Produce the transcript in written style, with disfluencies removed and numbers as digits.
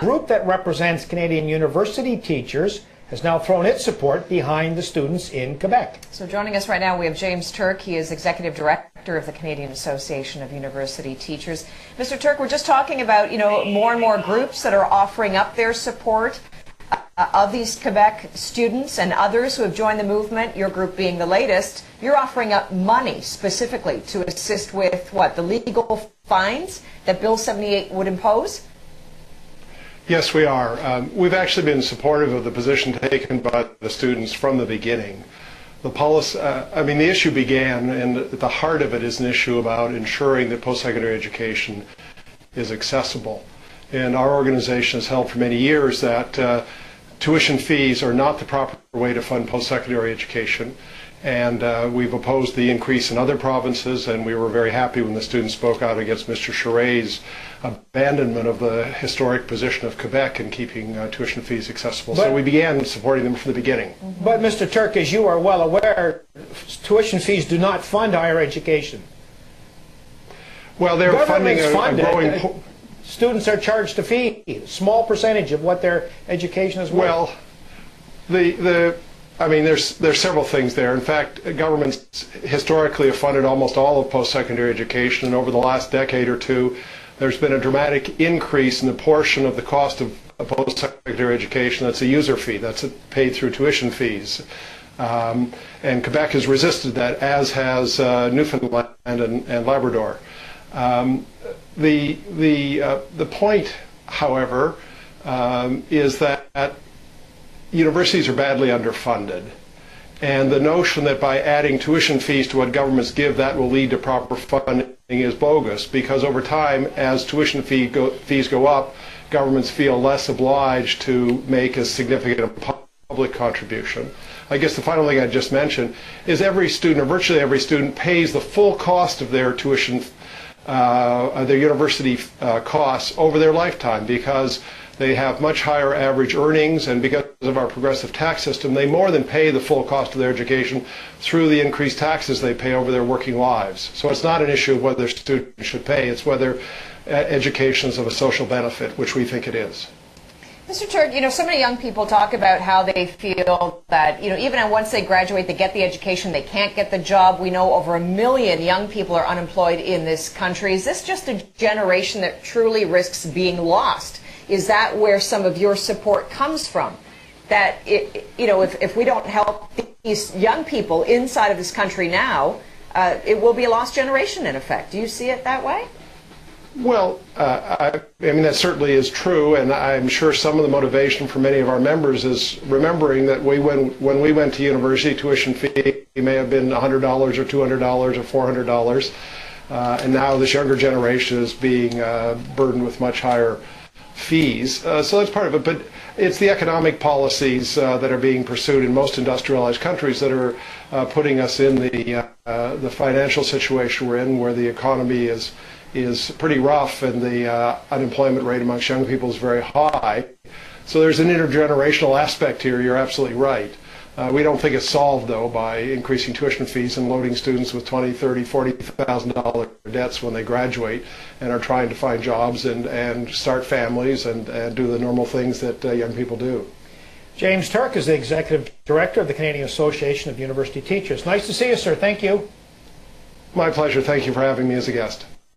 group that represents Canadian university teachers has now thrown its support behind the students in Quebec. So joining us right now, we have James Turk. He is Executive Director of the Canadian Association of University Teachers. Mr. Turk, we're just talking about, more and more groups that are offering up their support of these Quebec students and others who have joined the movement, your group being the latest. You're offering up money specifically to assist with, the legal fines that Bill 78 would impose? Yes, we are. We've actually been supportive of the position taken by the students from the beginning. The policy, the issue began, and at the heart of it is an issue about ensuring that post-secondary education is accessible. And our organization has held for many years that tuition fees are not the proper way to fund post-secondary education. And we've opposed the increase in other provinces, and we were very happy when the students spoke out against Mr. Charest's abandonment of the historic position of Quebec in keeping tuition fees accessible. So we began supporting them from the beginning. But Mr. Turk, as you are well aware, tuition fees do not fund higher education. Well, they're funding a growing... Students are charged a fee, a small percentage of what their education is worth. Well, there's several things there. In fact, governments historically have funded almost all of post-secondary education, and over the last decade or two, there's been a dramatic increase in the portion of the cost of post-secondary education that's a user fee, that's paid through tuition fees. And Quebec has resisted that, as has Newfoundland and Labrador. The point, however, is that universities are badly underfunded, and the notion that by adding tuition fees to what governments give, that will lead to proper funding is bogus, because over time, as tuition fees go up, governments feel less obliged to make a significant public contribution. I guess the final thing I just mentioned is every student, or virtually every student, pays the full cost of their tuition, their university costs over their lifetime, because they have much higher average earnings, and because of our progressive tax system, they more than pay the full cost of their education through the increased taxes they pay over their working lives. So it's not an issue of whether students should pay, it's whether education is of a social benefit, which we think it is. Mr. Turk, so many young people talk about how they feel that, even once they graduate, they get the education, they can't get the job. We know over 1 million young people are unemployed in this country. Is this just a generation that truly risks being lost? Is that where some of your support comes from? That, if we don't help these young people inside of this country now, it will be a lost generation in effect. Do you see it that way? Well, that certainly is true, and I'm sure some of the motivation for many of our members is remembering that when we went to university, tuition fee may have been $100 or $200 or $400, and now this younger generation is being burdened with much higher fees. So that's part of it, but it's the economic policies that are being pursued in most industrialized countries that are putting us in the financial situation we're in, where the economy is pretty rough and the unemployment rate amongst young people is very high. So there's an intergenerational aspect here. You're absolutely right. We don't think it's solved, though, by increasing tuition fees and loading students with $20,000, $30,000, $40,000 debts when they graduate and are trying to find jobs and start families and do the normal things that young people do. James Turk is the Executive Director of the Canadian Association of University Teachers. Nice to see you, sir. Thank you. My pleasure. Thank you for having me as a guest.